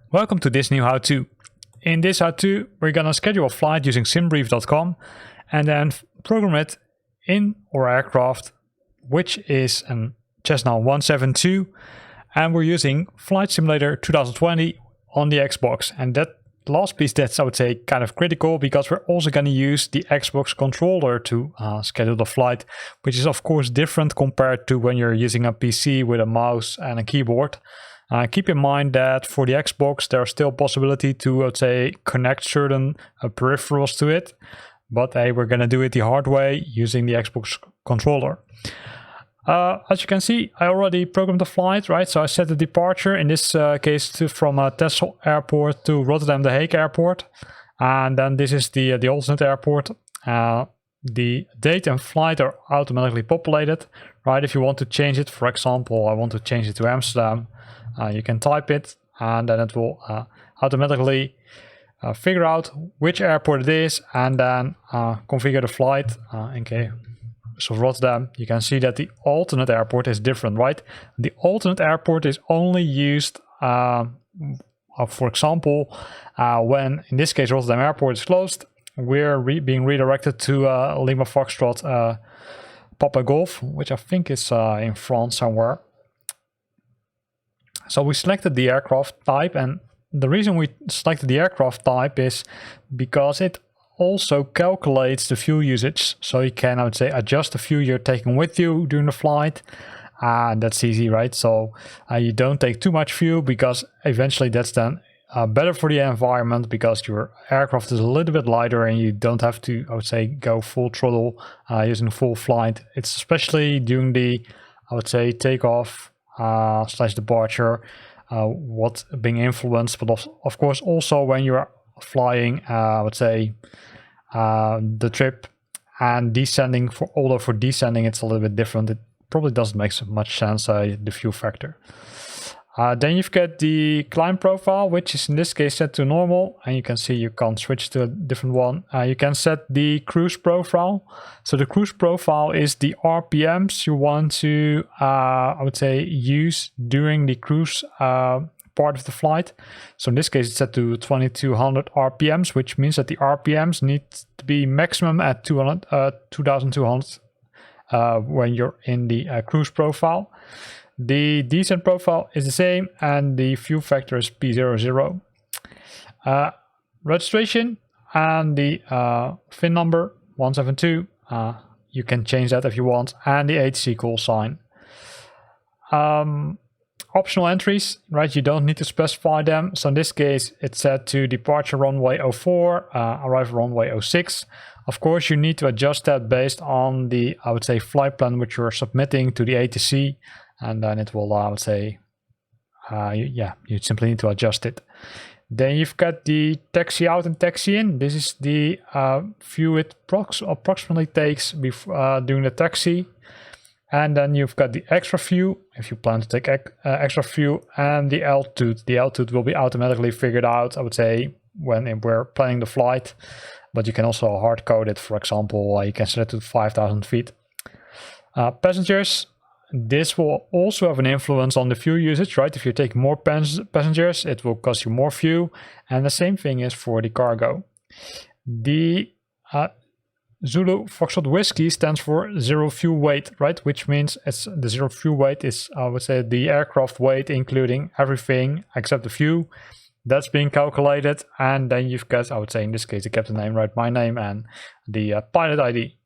Welcome to this new how-to. In this how-to, we're gonna schedule a flight using simbrief.com and then program it in our aircraft, which is a Cessna 172, and we're using Flight Simulator 2020 on the Xbox. And that last piece, that's I would say kind of critical, because we're also going to use the Xbox controller to schedule the flight, which is of course different compared to when you're using a PC with a mouse and a keyboard. Keep in mind that for the Xbox, there's still possibility to, let's say, connect certain peripherals to it. But hey, we're going to do it the hard way using the Xbox controller. As you can see, I already programmed the flight, right? So I set the departure, in this case, from Texel Airport to Rotterdam De Hague Airport. And then this is the alternate airport. The date and flight are automatically populated, right? If you want to change it, for example, I want to change it to Amsterdam. You can type it, and then it will automatically figure out which airport it is, and then configure the flight. Okay, so Rotterdam, you can see that the alternate airport is different, right? The alternate airport is only used, for example, when, in this case, Rotterdam Airport is closed, we're being redirected to Lima Foxtrot Papa Golf, which I think is in France somewhere. So we selected the aircraft type, and the reason we selected the aircraft type is because it also calculates the fuel usage. So you can, I would say, adjust the fuel you're taking with you during the flight. That's easy, right? So you don't take too much fuel, because eventually that's then better for the environment, because your aircraft is a little bit lighter and you don't have to, I would say, go full throttle using full flight. It's especially during the, I would say, takeoff / departure, what's being influenced, but of course also when you're flying, I would say, the trip and descending. Although for descending it's a little bit different, it probably doesn't make so much sense, the fuel factor. Then you've got the climb profile, which is in this case set to normal, and you can see you can't switch to a different one. You can set the cruise profile. So the cruise profile is the RPMs you want to, I would say, use during the cruise part of the flight. So in this case, it's set to 2200 RPMs, which means that the RPMs need to be maximum at 2200 when you're in the cruise profile. The descent profile is the same, and the fuel factor is P00. Registration and the VIN number 172. You can change that if you want, and the ATC call sign. Optional entries, right? You don't need to specify them. So in this case, it's set to departure runway 04, arrival runway 06. Of course, you need to adjust that based on the, I would say, flight plan which you're submitting to the ATC. And then it will, I would say, you simply need to adjust it. Then you've got the taxi out and taxi in. This is the fuel it approximately takes during the taxi. And then you've got the extra fuel, if you plan to take extra fuel, and the altitude. The altitude will be automatically figured out, I would say, when we're planning the flight. But you can also hard code it. For example, you can set it to 5,000 feet. Passengers. This will also have an influence on the fuel usage, right? If you take more passengers, it will cost you more fuel. And the same thing is for the cargo. The Zulu Foxtrot Whiskey stands for zero fuel weight, right? Which means it's the zero fuel weight is, I would say, the aircraft weight, including everything except the fuel. That's being calculated. And then you've got, I would say, in this case, the captain name, right? My name and the pilot ID.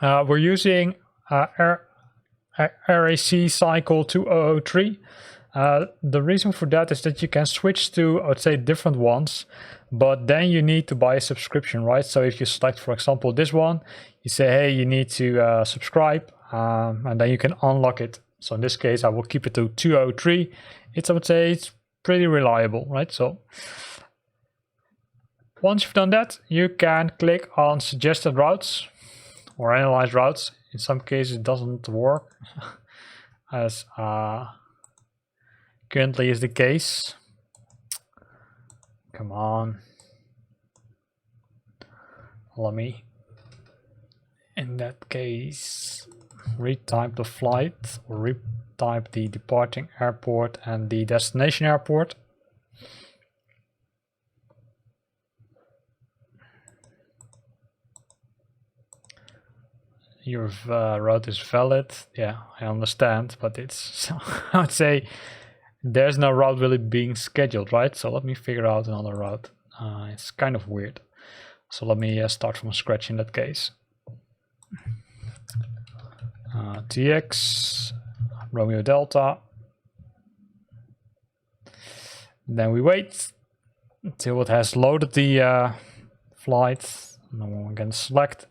We're using RAC cycle 2003. The reason for that is that you can switch to, I would say, different ones, but then you need to buy a subscription, right? So if you select, for example, this one, you say, hey, you need to subscribe, and then you can unlock it. So in this case, I will keep it to 203. I would say, it's pretty reliable, right? So once you've done that, you can click on suggested routes or analyze routes. In some cases, it doesn't work, as currently is the case. Come on. Let me In that case, retype the flight, or retype the departing airport and the destination airport. Your route is valid. Yeah, I understand, but it's, I would say, there's no route really being scheduled, right? So let me figure out another route. It's kind of weird. So let me start from scratch in that case. TX, Romeo Delta. Then we wait until it has loaded the flight. And then we can select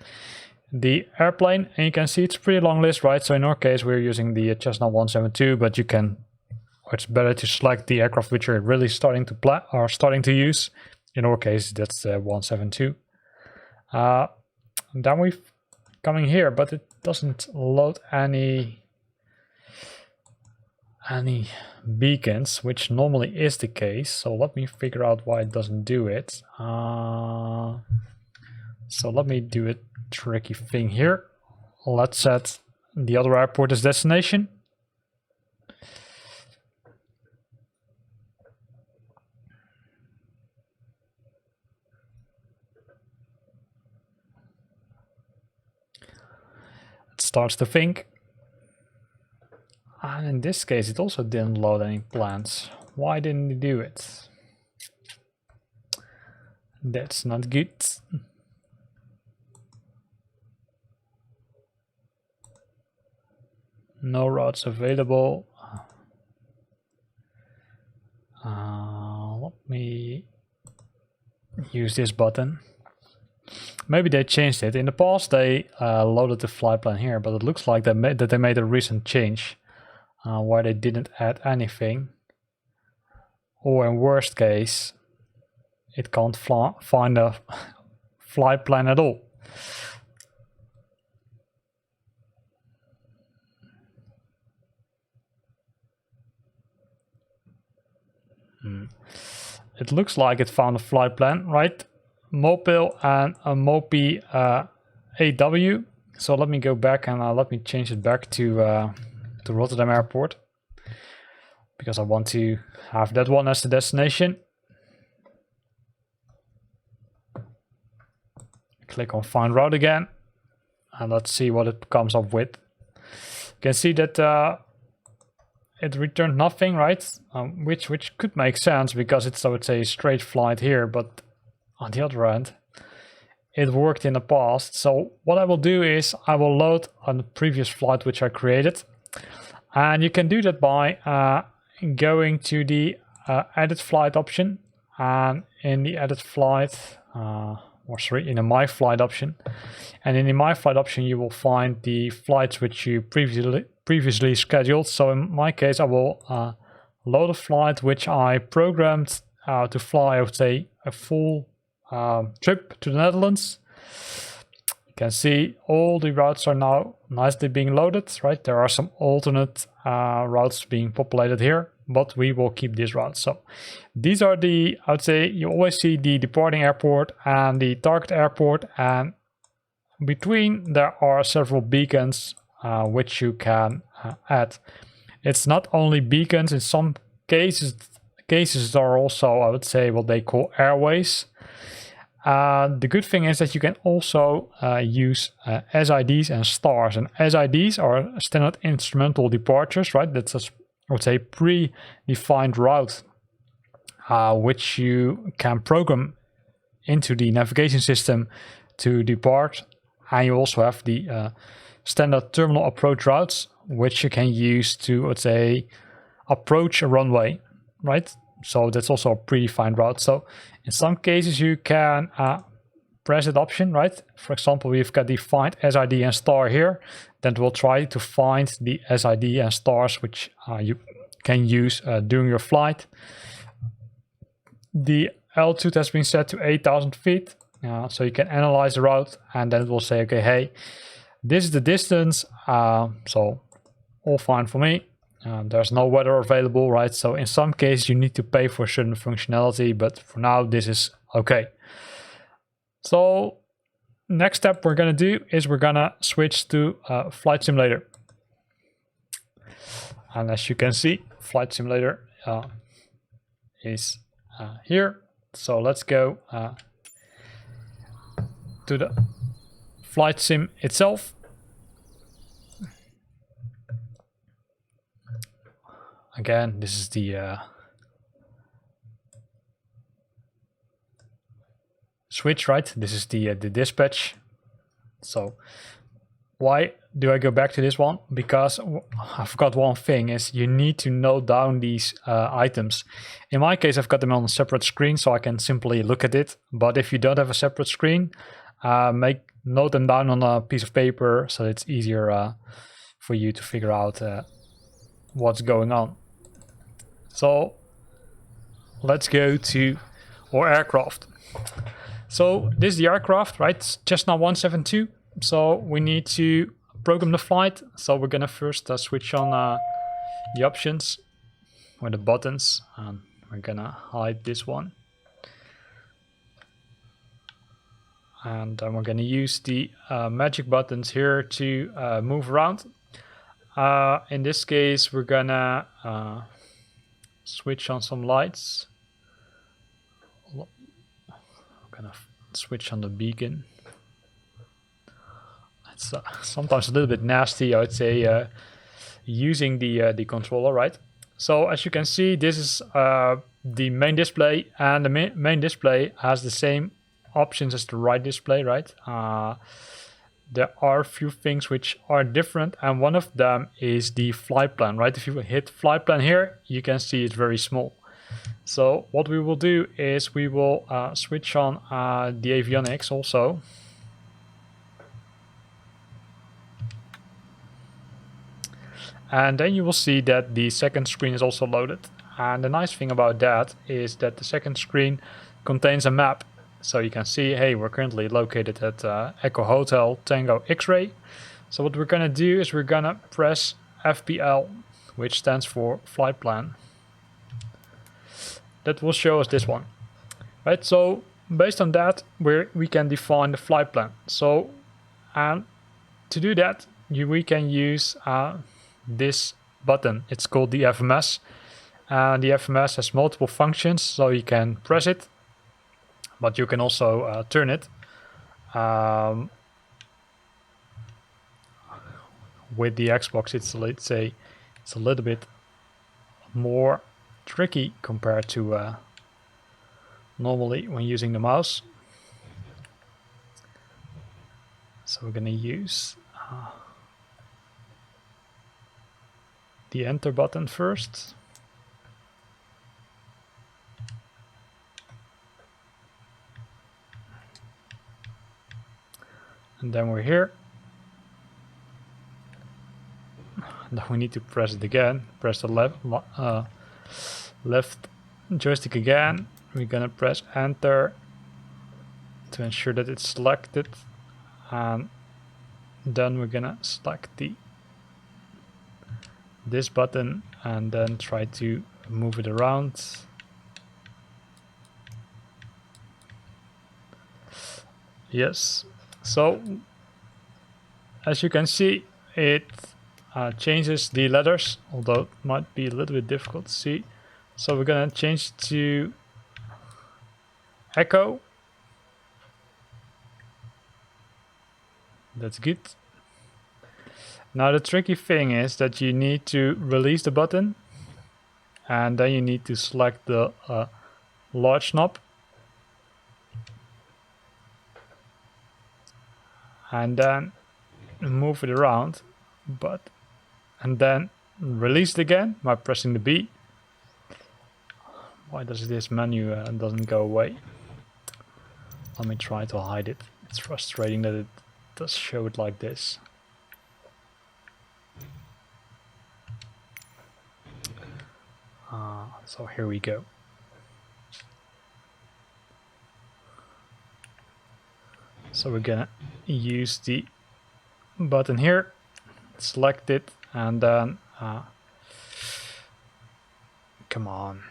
the airplane, and you can see it's a pretty long list, right? So in our case, we're using the Cessna 172, but you can, it's better to select the aircraft which you're really starting to use. In our case, that's 172. Then we've coming here, but it doesn't load any beacons, which normally is the case. So let me figure out why it doesn't do it. So let me do a tricky thing here. Let's set the other airport as destination. It starts to think. And in this case, it also didn't load any plans. Why didn't it do it? That's not good. No routes available. Let me use this button. Maybe they changed it. In the past, they loaded the flight plan here, but it looks like they made a recent change where they didn't add anything. Or in worst case, it can't find a flight plan at all. It looks like it found a flight plan, right? Mopil and a Mopi AW. So let me go back and let me change it back to Rotterdam Airport, because I want to have that one as the destination. Click on find route again, and let's see what it comes up with. You can see that it returned nothing, right? Which could make sense because it's, I would say, a straight flight here, but on the other hand, it worked in the past. So what I will do is I will load on the previous flight which I created, and you can do that by going to the edit flight option, and in the edit flight, in the my flight option, and in the my flight option you will find the flights which you previously scheduled. So in my case, I will load a flight which I programmed to fly, I would say, a full trip to the Netherlands. You can see all the routes are now nicely being loaded, right? There are some alternate routes being populated here, but we will keep these routes. So these are the, I would say, you always see the departing airport and the target airport, and between there are several beacons which you can add. It's not only beacons. In some cases are also, I would say, what they call airways. The good thing is that you can also use SIDs and stars, and SIDs are standard instrumental departures, right? That's a, I would say, predefined route which you can program into the navigation system to depart. And you also have the standard terminal approach routes, which you can use to, let's say, approach a runway, right? So that's also a predefined route. So in some cases you can press that option, right? For example, we've got the find SID and star here. Then we'll try to find the SID and stars which you can use during your flight. The altitude has been set to 8,000 feet. So you can analyze the route, and then it will say, okay, hey, this is the distance. So all fine for me. There's no weather available, right? So in some cases you need to pay for certain functionality, but for now this is okay. So next step we're going to do is we're going to switch to Flight Simulator. And as you can see, Flight Simulator is here. So let's go to the flight sim itself. Again, this is the switch, right? This is the dispatch. So why do I go back to this one? Because I forgot one thing is you need to note down these items. In my case, I've got them on a separate screen so I can simply look at it. But if you don't have a separate screen, note them down on a piece of paper so it's easier for you to figure out what's going on. So let's go to our aircraft. So this is the aircraft, right? Cessna 172. So we need to program the flight. So we're gonna first switch on the options or the buttons, and we're gonna hide this one. And then we're gonna use the magic buttons here to move around. In this case, we're gonna switch on some lights. I'm gonna switch on the beacon. It's sometimes a little bit nasty, I would say, using the controller, right? So as you can see, this is the main display, and the main display has the same options as the right display, right? There are a few things which are different, and one of them is the flight plan, right? If you hit flight plan here, you can see it's very small. So what we will do is we will switch on the avionics also. And then you will see that the second screen is also loaded. And the nice thing about that is that the second screen contains a map. So you can see, hey, we're currently located at Echo Hotel Tango X-Ray. So what we're gonna do is we're gonna press FPL, which stands for flight plan. That will show us this one, right? So based on that, we can define the flight plan. So and to do that, we can use this button. It's called the FMS, and the FMS has multiple functions, so you can press it, but you can also turn it. With the Xbox, it's a little bit more tricky compared to normally when using the mouse. So we're gonna use the enter button first. And then we're here. And then we need to press it again. Press the left joystick again. We're gonna press enter to ensure that it's selected. And then we're gonna select this button and then try to move it around. Yes, so as you can see, it changes the letters, although it might be a little bit difficult to see. So we're gonna change to Echo. That's good. Now the tricky thing is that you need to release the button, and then you need to select the large knob, and then move it around, and then release it again by pressing the B. Why does this menu doesn't go away? Let me try to hide it. It's frustrating that it does show it like this. So here we go. So we're gonna use the button here, select it, and then come on.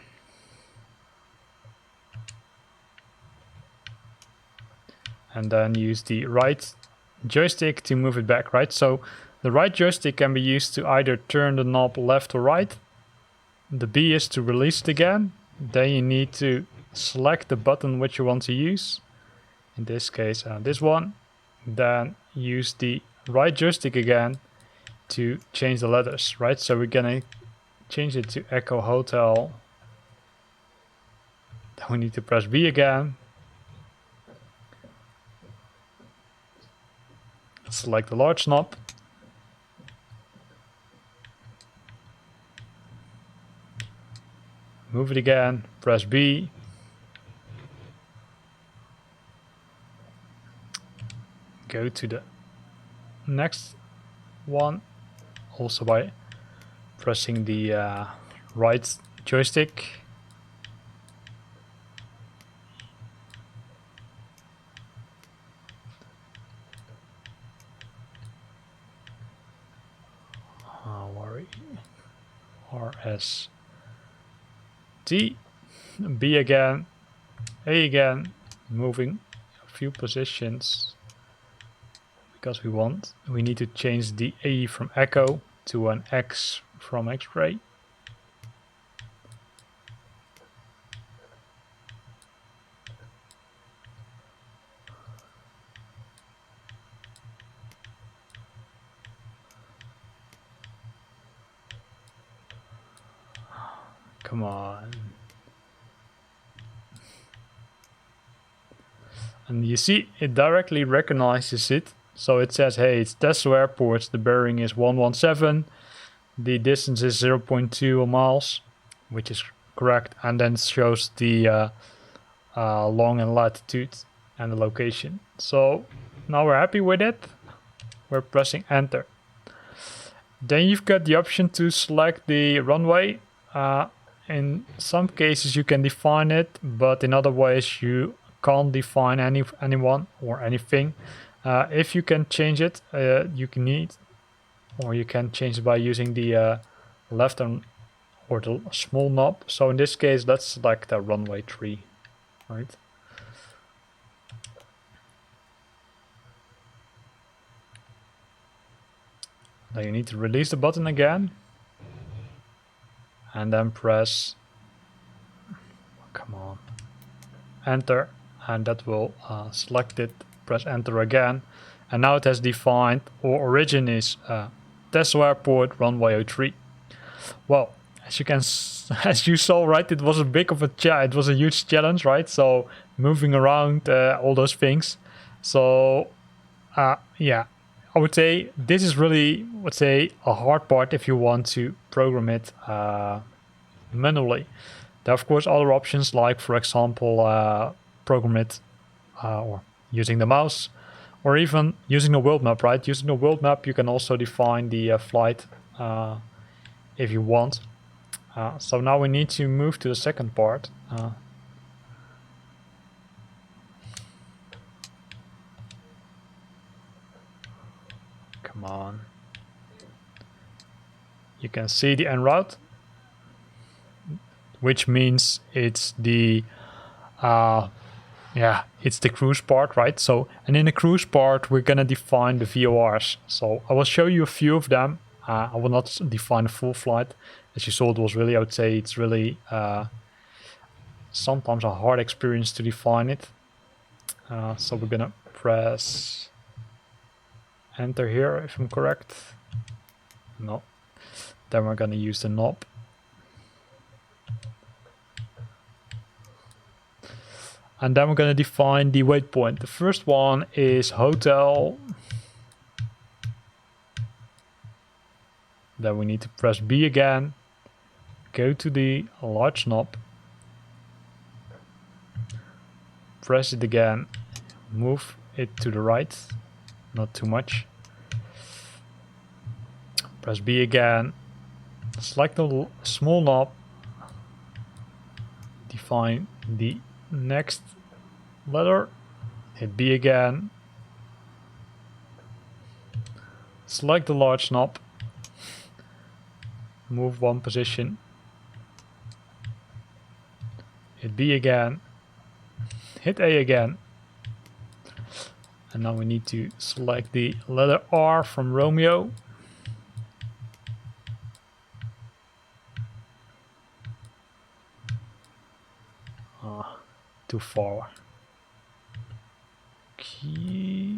and then use the right joystick to move it back, right? So the right joystick can be used to either turn the knob left or right. The B is to release it again. Then you need to select the button which you want to use. In this case, this one. Then use the right joystick again to change the letters, right? So we're gonna change it to Echo Hotel. Then we need to press B again. Select the large knob. Move it again, press B. Go to the next one, also by pressing the right joystick. RS T, B again, A again, moving a few positions because we need to change the A from Echo to an X from X-ray. Come on. And you see, it directly recognizes it. So it says, hey, it's Cessna Airport, the bearing is 117, the distance is 0.2 miles, which is correct, and then shows the long and latitude and the location. So now we're happy with it. We're pressing enter. Then you've got the option to select the runway. In some cases you can define it, but in other ways you can't define anyone or anything. If you can change it, you can change it by using the left or the small knob. So in this case, let's select the runway 3, right? Now you need to release the button again, and then press, come on, enter, and that will select it. Press enter again, and now it has defined, or origin is Cessna Airport runway 03. Well, as you saw, right, it was a huge challenge, right? So moving around all those things. So yeah, I would say this is really, a hard part if you want to program it manually. There are of course other options, like for example program it or using the mouse, or even using a world map, right? Using a world map you can also define the flight if you want. So now we need to move to the second part. Come on. You can see the en route, which means it's the it's the cruise part, right? So, and in the cruise part we're gonna define the VORs. So I will show you a few of them. I will not define a full flight. As you saw, it was really, I would say it's really sometimes a hard experience to define it. So we're gonna press enter here, if I'm correct. No. Then we're gonna use the knob. And then we're gonna define the waypoint. The first one is hotel. Then we need to press B again. Go to the large knob. Press it again. Move it to the right. Not too much. Press B again. Select the small knob. Define the next letter. Hit B again. Select the large knob. Move one position. Hit B again. Hit A again. And now we need to select the letter R from Romeo. Too far. Okay.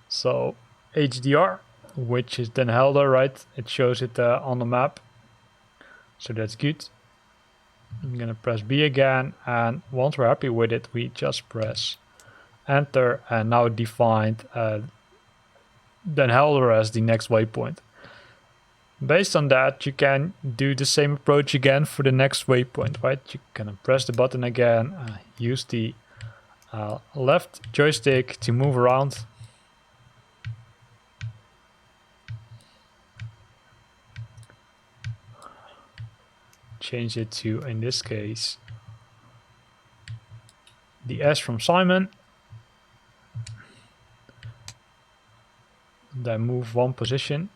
So HDR, which is Den Helder, right? It shows it on the map. So that's good. I'm gonna press B again, and once we're happy with it, we just press enter, and now it defined Den Helder as the next waypoint. Based on that, you can do the same approach again for the next waypoint, right? You can press the button again, use the left joystick to move around. Change it to, in this case, the S from Simon. Then move one position.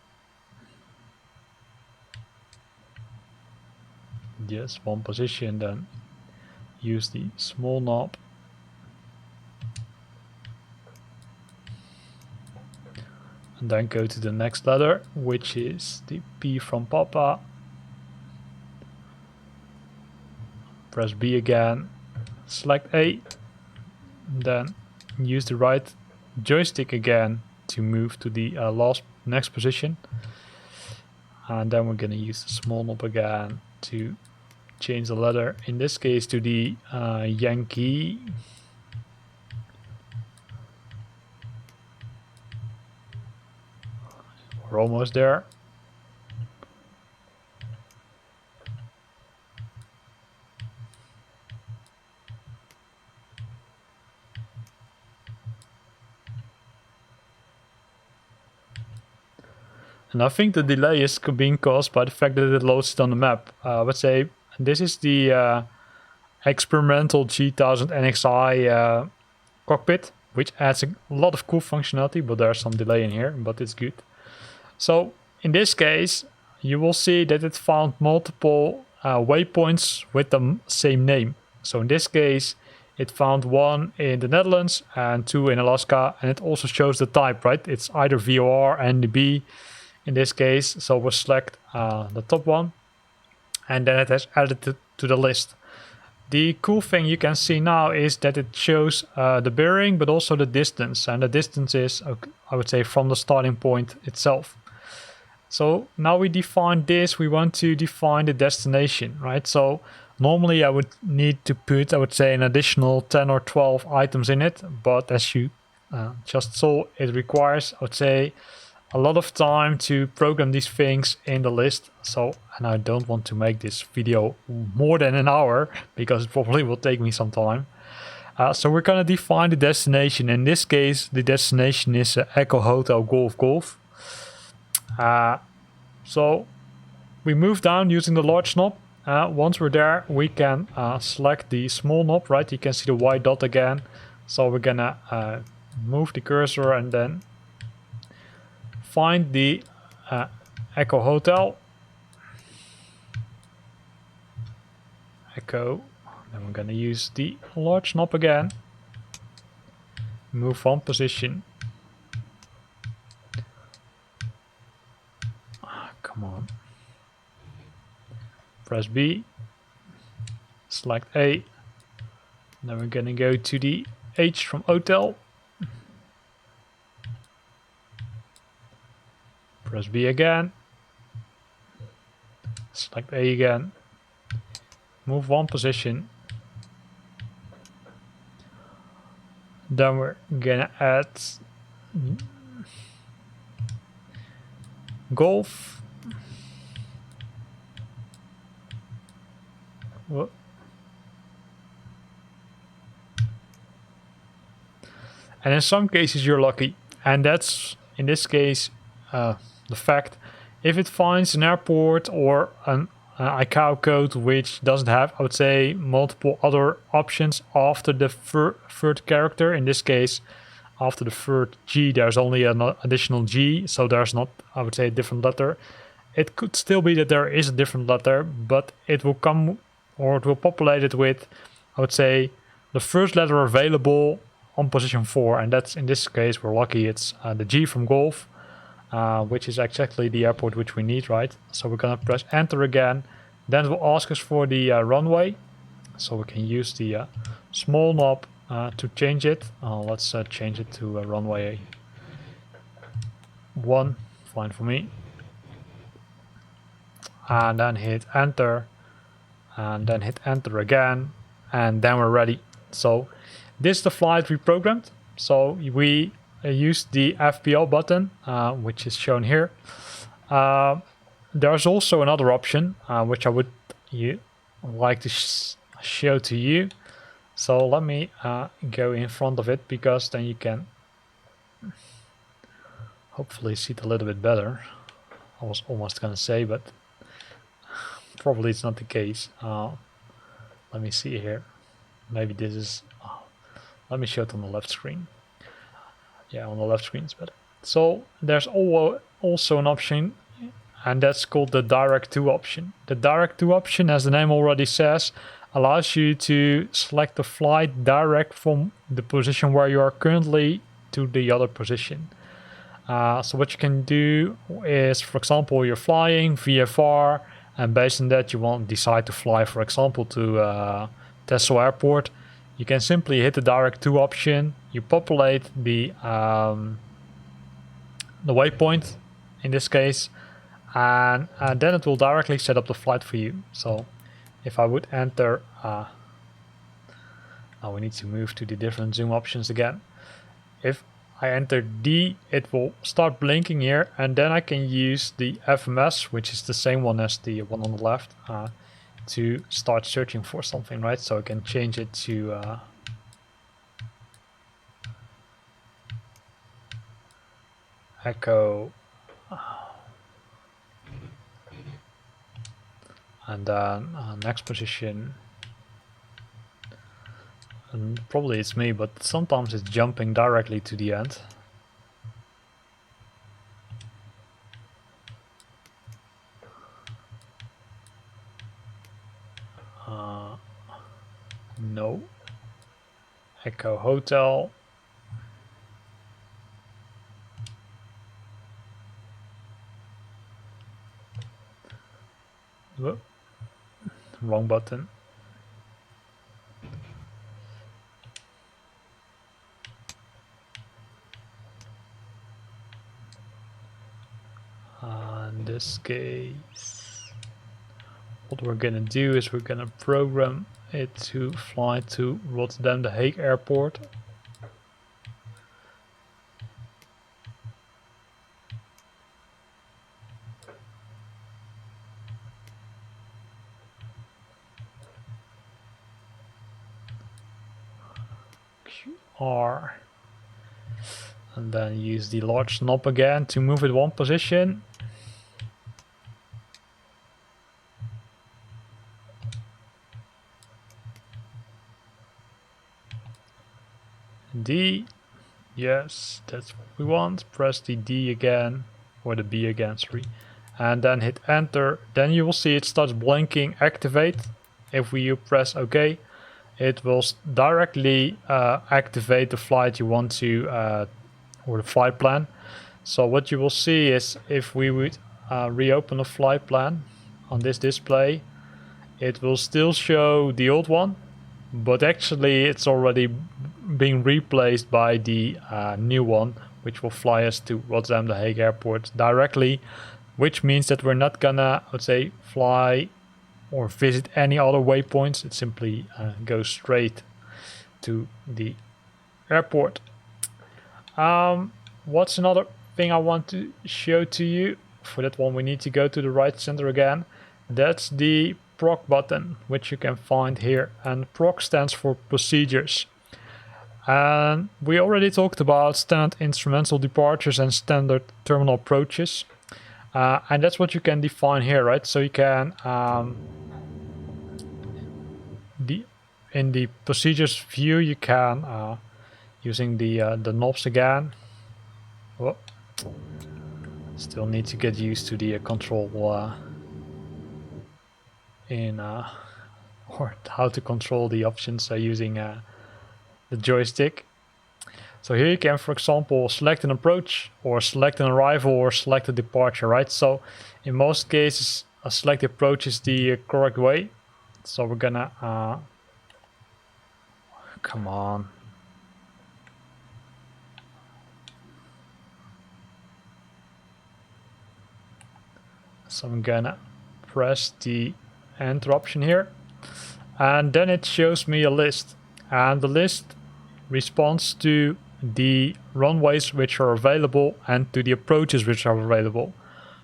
Yes, one position, then use the small knob. And then go to the next letter, which is the P from Papa. Press B again, select A, then use the right joystick again to move to the next position. And then we're going to use the small knob again to change the letter, in this case to the Yankee. We're almost there. And I think the delay is being caused by the fact that it loads it on the map. Let's say this is the experimental G1000 NXI cockpit, which adds a lot of cool functionality, but there's some delay in here, but it's good. So in this case, you will see that it found multiple waypoints with the same name. So in this case, it found one in the Netherlands and two in Alaska, and it also shows the type, right? It's either VOR and the B in this case. So we'll select the top one, and then it has added it to the list. The cool thing you can see now is that it shows the bearing, but also the distance. And the distance is, I would say, from the starting point itself. So now we define this, we want to define the destination, right? So normally I would need to put, I would say, an additional 10 or 12 items in it. But as you just saw, it requires, I would say, a lot of time to program these things in the list. So, and I don't want to make this video more than an hour because it probably will take me some time. So we're going to define the destination. In this case, the destination is Echo Hotel Golf Golf. So we move down using the large knob. Once we're there, we can select the small knob, right? You can see the white dot again. So we're gonna move the cursor and then find the Echo Hotel. Echo. Then we're gonna use the large knob again. Move one position. Come on. Press B. Select A. Then we're gonna go to the H from hotel. Press B again. Select A again. Move one position. Then we're gonna add golf. Whoa. And in some cases you're lucky, and that's in this case the fact if it finds an airport or an ICAO code which doesn't have, I would say, multiple other options after the third character. In this case, after the third G, there's only an additional G, so there's not, I would say, a different letter. It could still be that there is a different letter, but it will come, or it will populate it with, I would say, the first letter available on position 4, and that's, in this case, we're lucky, it's the G from golf, which is exactly the airport which we need, right? So we're gonna press enter again. Then it will ask us for the runway, so we can use the small knob to change it. Let's change it to runway 1, fine for me. And then hit enter, and then hit enter again, and then we're ready. So this is the flight we programmed. So we used the FPL button, which is shown here. There's also another option, which I would like to show to you. So let me go in front of it, because then you can hopefully see it a little bit better. I was almost gonna say, but probably it's not the case. Let me see here. Maybe this is... let me show it on the left screen. Yeah, on the left screen is better. So there's also an option, and that's called the Direct To option. The Direct To option, as the name already says, allows you to select the flight direct from the position where you are currently to the other position. So what you can do is, for example, you're flying VFR, and based on that you want to decide to fly, for example, to Texel Airport. You can simply hit the Direct To option, you populate the waypoint in this case, and then it will directly set up the flight for you. So if I would enter, now we need to move to the different zoom options again. If I enter D, it will start blinking here, and then I can use the FMS, which is the same one as the one on the left, to start searching for something, right? So I can change it to Echo, and then next position. And probably it's me, but sometimes it's jumping directly to the end. No. Echo Hotel. Whoop. Wrong button. In this case, what we're gonna do is we're gonna program it to fly to Rotterdam The Hague Airport. QR, and then use the large knob again to move it one position. D, yes, that's what we want. Press the D again, or the B again, sorry, and then hit enter. Then you will see it starts blinking activate. If you press OK, it will directly activate the flight you want to, or the flight plan. So what you will see is, if we would reopen a flight plan on this display, it will still show the old one, but actually it's already being replaced by the new one, which will fly us to Rotterdam The Hague Airport directly, which means that we're not gonna, I would say, fly or visit any other waypoints. It simply goes straight to the airport. What's another thing I want to show to you? For that one we need to go to the right center again. That's the proc button, which you can find here, and proc stands for procedures. And we already talked about standard instrumental departures and standard terminal approaches, and that's what you can define here, right? So you can in the procedures view, you can using the knobs again. Oh, still need to get used to the control or how to control the options using the joystick. So here you can, for example, select an approach or select an arrival or select a departure, right? So in most cases, a select approach is the correct way. So we're gonna, come on. So I'm gonna press the enter option here, and then it shows me a list, and the list responds to the runways which are available and to the approaches which are available.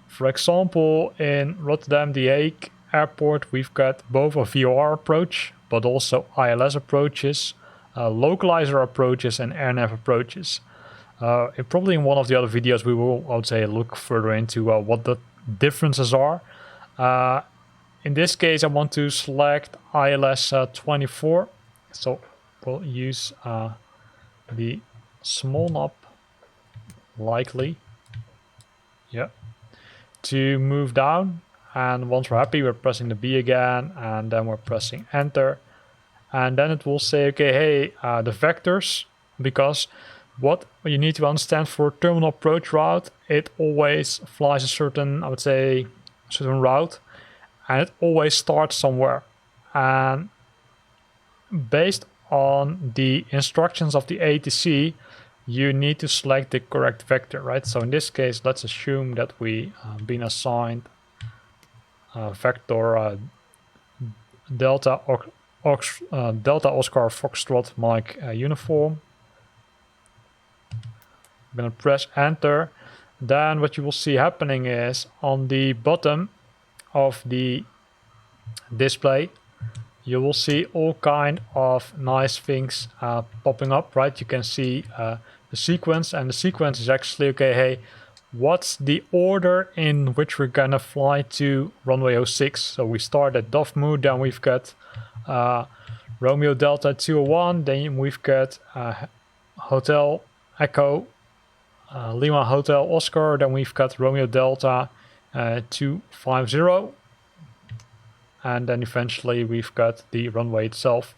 For example, in Rotterdam The Hague Airport, we've got both a VOR approach, but also ILS approaches, localizer approaches, and AirNav approaches. Probably in one of the other videos, we will, I would say, look further into what the differences are. In this case, I want to select ILS 24, so we'll use the small knob, likely, yeah, to move down. And once we're happy, we're pressing the B again, and then we're pressing enter. And then it will say, okay, hey, the vectors, because what you need to understand for terminal approach route, it always flies a certain, I would say, certain route, and it always starts somewhere. And based on the instructions of the ATC, you need to select the correct vector, right? So in this case, let's assume that we been assigned vector Delta Oscar Foxtrot Mike uniform. I'm gonna press enter. Then what you will see happening is on the bottom of the display, you will see all kind of nice things popping up, right? You can see the sequence, and the sequence is actually, okay, hey, what's the order in which we're gonna fly to runway 06? So we start at Dovmu, then we've got Romeo Delta 201, then we've got Hotel Echo Lima Hotel Oscar, then we've got Romeo Delta 250, and then eventually we've got the runway itself.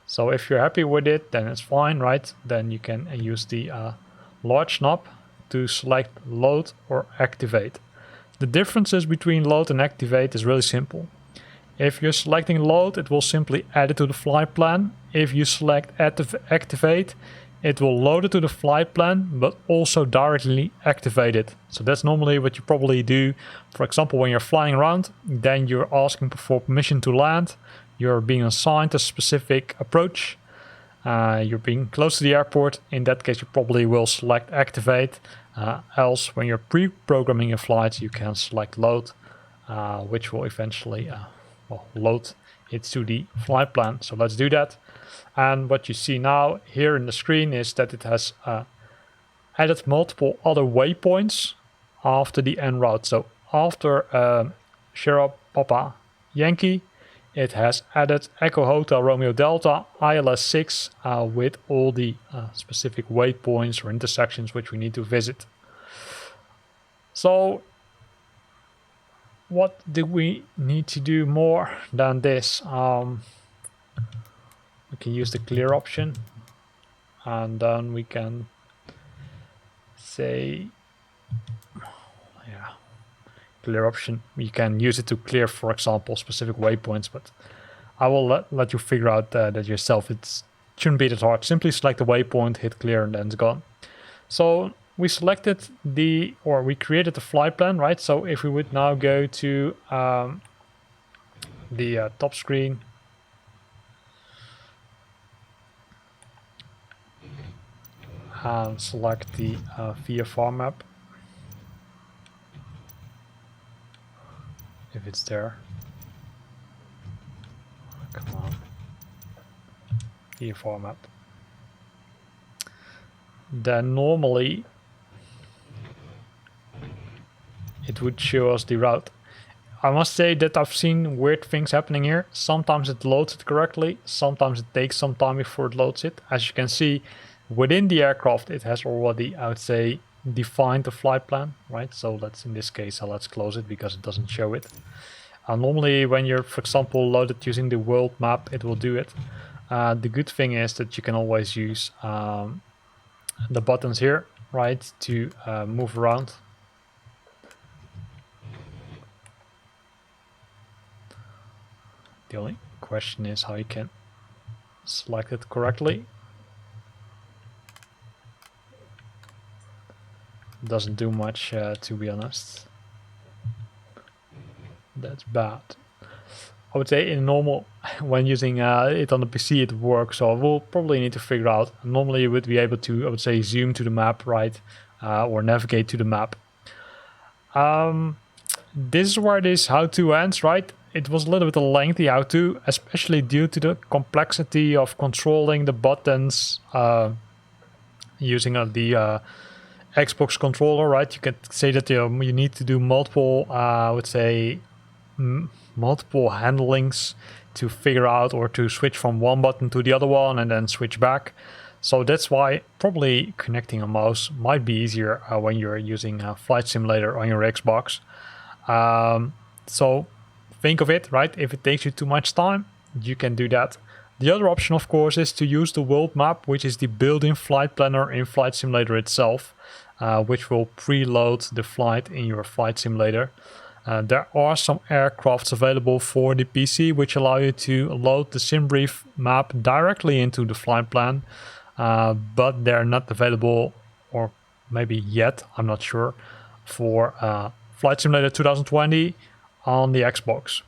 So if you're happy with it, then it's fine, right? Then you can use the large knob to select load or activate. The differences between load and activate is really simple. If you're selecting load, it will simply add it to the flight plan. If you select activate, it will load it to the flight plan, but also directly activate it. So that's normally what you probably do. For example, when you're flying around, then you're asking for permission to land. You're being assigned a specific approach. You're being close to the airport. In that case, you probably will select activate. Else, when you're pre-programming your flights, you can select load, which will eventually load it to the flight plan. So let's do that. And what you see now here in the screen is that it has added multiple other waypoints after the en route. So after Sierra Papa Yankee, it has added Echo Hotel Romeo Delta ILS 6 with all the specific waypoints or intersections which we need to visit. So what do we need to do more than this? We can use the clear option, and then we can say, clear option. You can use it to clear, for example, specific waypoints, but I will let you figure out that yourself. It shouldn't be that hard. Simply select the waypoint, hit clear, and then it's gone. So we selected we created the flight plan, right? So if we would now go to the top screen, and select the VFR map, if it's there. Come on, VFR map. Then normally it would show us the route. I must say that I've seen weird things happening here. Sometimes it loads it correctly, sometimes it takes some time before it loads it. As you can see, within the aircraft, it has already, I would say, defined the flight plan, right? So let's, in this case, let's close it because it doesn't show it. Normally, when you're, for example, loaded using the world map, it will do it. The good thing is that you can always use the buttons here, right, to move around. The only question is how you can select it correctly. Doesn't do much, to be honest. That's bad. I would say in normal, when using it on the PC, it works. So we'll probably need to figure out. Normally, you would be able to, I would say, zoom to the map, right, or navigate to the map. This is where this how-to ends, right? It was a little bit a lengthy how-to, especially due to the complexity of controlling the buttons using the Xbox controller, right? You can say that you need to do multiple, I would say, multiple handlings to figure out or to switch from one button to the other one and then switch back. So that's why probably connecting a mouse might be easier when you're using a Flight Simulator on your Xbox. So think of it, right? If it takes you too much time, you can do that. The other option, of course, is to use the world map, which is the built-in flight planner in Flight Simulator itself, which will preload the flight in your Flight Simulator. There are some aircrafts available for the PC which allow you to load the SimBrief map directly into the flight plan, but they're not available, or maybe yet, I'm not sure, for Flight Simulator 2020 on the Xbox.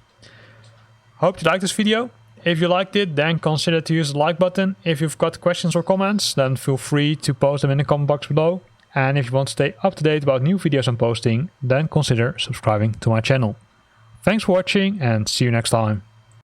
Hope you liked this video. If you liked it, then consider to use the like button. If you've got questions or comments, then feel free to post them in the comment box below. And if you want to stay up to date about new videos I'm posting, then consider subscribing to my channel. Thanks for watching and see you next time.